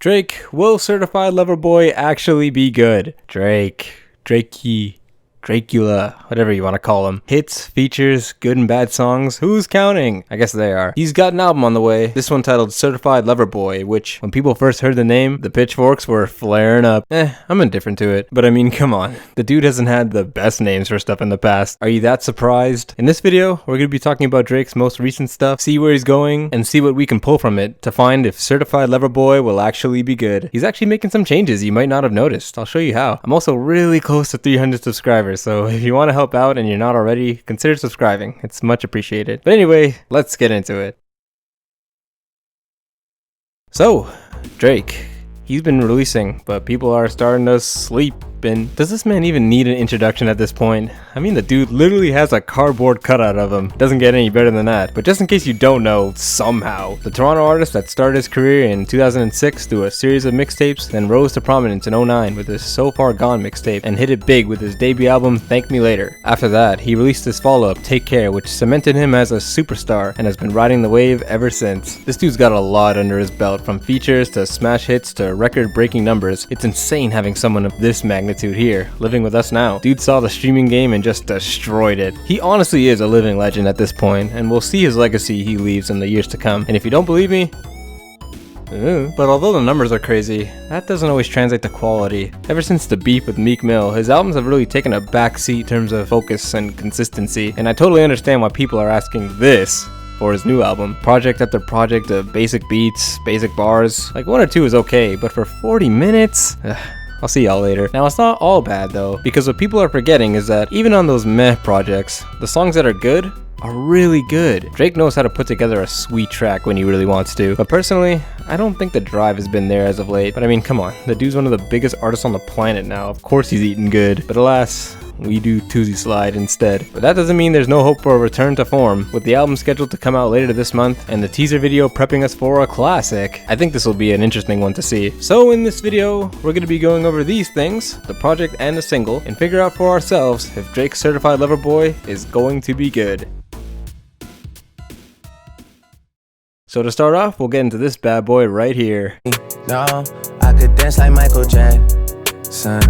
Drake, will Certified Lover Boy actually be good? Drakey, Dracula, whatever you want to call him. Hits, features, good and bad songs, who's counting? I guess they are. He's got an album on the way, this one titled Certified Lover Boy, which, when people first heard the name, the pitchforks were flaring up. I'm indifferent to it, but I mean, come on. The dude hasn't had the best names for stuff in the past. Are you that surprised? In this video, we're going to be talking about Drake's most recent stuff, see where he's going, and see what we can pull from it to find if Certified Lover Boy will actually be good. He's actually making some changes you might not have noticed. I'll show you how. I'm also really close to 300 subscribers, so if you want to help out and you're not already, consider subscribing. It's much appreciated. But anyway, let's get into it. So, Drake. He's been releasing, but people are starting to sleep. And does this man even need an introduction at this point? I mean, the dude literally has a cardboard cutout of him. Doesn't get any better than that. But just in case you don't know, somehow, the Toronto artist that started his career in 2006 through a series of mixtapes, then rose to prominence in 2009 with his So Far Gone mixtape, and hit it big with his debut album, Thank Me Later. After that, he released his follow-up, Take Care, which cemented him as a superstar, and has been riding the wave ever since. This dude's got a lot under his belt, from features to smash hits to record-breaking numbers. It's insane having someone of this magnitude here, living with us now. Dude saw the streaming game and just destroyed it. He honestly is a living legend at this point, and we'll see his legacy he leaves in the years to come. And if you don't believe me, but although the numbers are crazy, that doesn't always translate to quality. Ever since the beef with Meek Mill, his albums have really taken a backseat in terms of focus and consistency, and I totally understand why people are asking this for his new album. Project after project of basic beats, basic bars. Like 1 or 2 is okay, but for 40 minutes? I'll see y'all later. Now, it's not all bad though, because what people are forgetting is that even on those meh projects, the songs that are good are really good. Drake knows how to put together a sweet track when he really wants to, but personally, I don't think the drive has been there as of late. But I mean, come on, the dude's one of the biggest artists on the planet now. Of course he's eating good, but alas, we do Tuesday Slide instead. But that doesn't mean there's no hope for a return to form. With the album scheduled to come out later this month and the teaser video prepping us for a classic, I think this will be an interesting one to see. So in this video, we're going to be going over these things, the project and the single, and figure out for ourselves if Drake's Certified Lover Boy is going to be good. So to start off, we'll get into this bad boy right here. No, I could dance like Michael Jackson.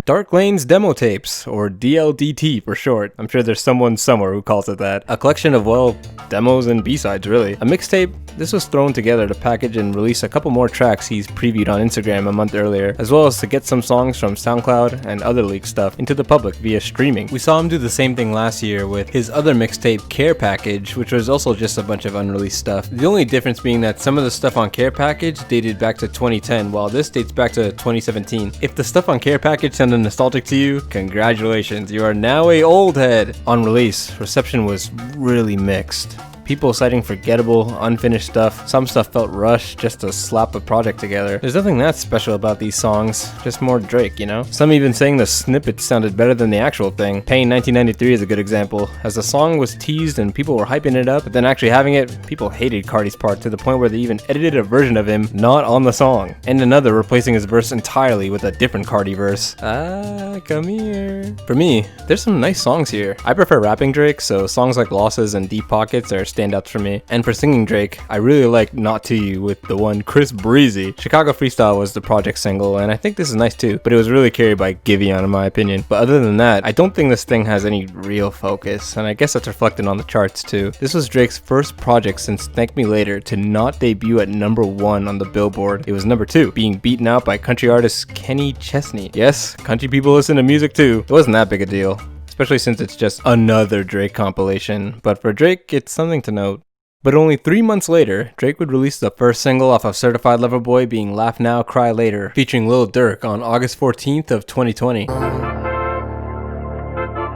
Dark Lane's Demo Tapes, or DLDT for short. I'm sure there's someone somewhere who calls it that. A collection of, well, demos and B-sides really. A mixtape, this was thrown together to package and release a couple more tracks he's previewed on Instagram a month earlier, as well as to get some songs from SoundCloud and other leaked stuff into the public via streaming. We saw him do the same thing last year with his other mixtape, Care Package, which was also just a bunch of unreleased stuff. The only difference being that some of the stuff on Care Package dated back to 2010, while this dates back to 2017. If the stuff on Care Package sounded nostalgic to you, congratulations, you are now a old head. On release, reception was really mixed. People citing forgettable, unfinished stuff. Some stuff felt rushed just to slap a project together. There's nothing that special about these songs, just more Drake, you know? Some even saying the snippets sounded better than the actual thing. Pain 1993 is a good example, as the song was teased and people were hyping it up, but then actually having it, people hated Cardi's part to the point where they even edited a version of him not on the song. And another replacing his verse entirely with a different Cardi verse. Come here. For me, there's some nice songs here. I prefer rapping Drake, so songs like Losses and Deep Pockets are standouts for me. And for singing Drake, I really like Not To You with the one Chris Breezy. Chicago Freestyle was the project single, and I think this is nice too, but it was really carried by Giveon in my opinion. But other than that, I don't think this thing has any real focus, and I guess that's reflected on the charts too. This was Drake's first project since Thank Me Later to not debut at #1 on the Billboard. It was #2, being beaten out by country artist Kenny Chesney. Yes, country people listen to music too. It wasn't that big a deal, especially since it's just another Drake compilation, but for Drake, it's something to note. But only 3 months later, Drake would release the first single off of Certified Lover Boy, being Laugh Now, Cry Later, featuring Lil Durk on August 14th of 2020.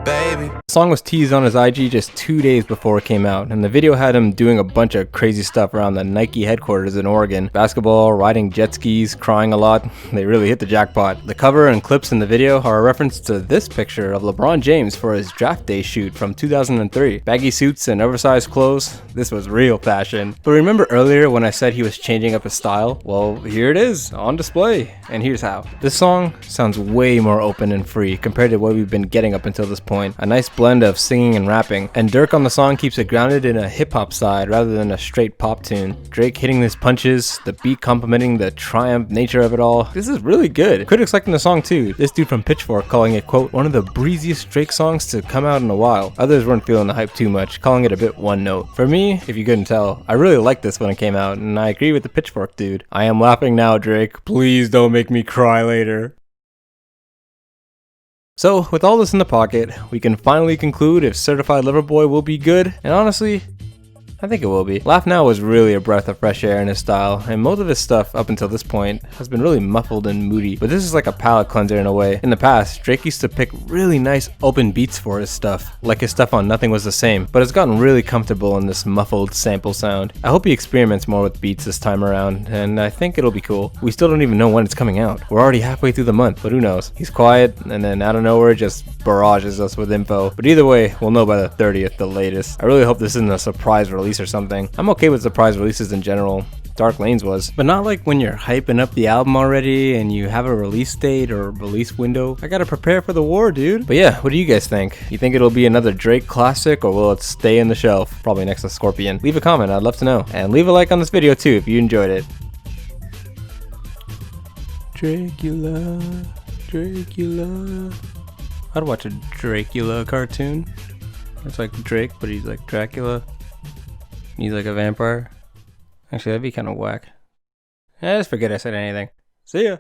Baby. The song was teased on his IG just 2 days before it came out, and the video had him doing a bunch of crazy stuff around the Nike headquarters in Oregon. Basketball, riding jet skis, crying a lot. They really hit the jackpot. The cover and clips in the video are a reference to this picture of LeBron James for his draft day shoot from 2003. Baggy suits and oversized clothes. This was real fashion. But remember earlier when I said he was changing up his style? Well, here it is, on display, and here's how. This song sounds way more open and free compared to what we've been getting up until this point. A nice blend blend of singing and rapping, and Dirk on the song keeps it grounded in a hip-hop side rather than a straight pop tune. Drake hitting his punches, the beat complementing the triumph nature of it all. This is really good. Critics liking the song too. This dude from Pitchfork calling it, quote, one of the breeziest Drake songs to come out in a while. Others weren't feeling the hype too much, calling it a bit one note. For me, if you couldn't tell, I really liked this when it came out, and I agree with the Pitchfork dude. I am laughing now, Drake. Please don't make me cry later. So, with all this in the pocket, we can finally conclude if Certified Lover Boy will be good, and honestly, I think it will be. Laugh Now was really a breath of fresh air in his style, and most of his stuff up until this point has been really muffled and moody, but this is like a palate cleanser in a way. In the past, Drake used to pick really nice open beats for his stuff, like his stuff on Nothing Was the Same, but it's gotten really comfortable in this muffled sample sound. I hope he experiments more with beats this time around, and I think it'll be cool. We still don't even know when it's coming out. We're already halfway through the month, but who knows? He's quiet, and then out of nowhere just barrages us with info. But either way, we'll know by the 30th, the latest. I really hope this isn't a surprise release or something. I'm okay with surprise releases in general. Dark Lanes was, but not like when you're hyping up the album already and you have a release date or release window. I gotta prepare for the war, dude. But yeah, what do you guys think? You think it'll be another Drake classic, or will it stay in the shelf? Probably next to Scorpion. Leave a comment, I'd love to know. And leave a like on this video too if you enjoyed it. Dracula, Dracula. I'd watch a Dracula cartoon. It's like Drake, but he's like Dracula. He's like a vampire. Actually, that'd be kind of whack. Just forget I said anything. See ya.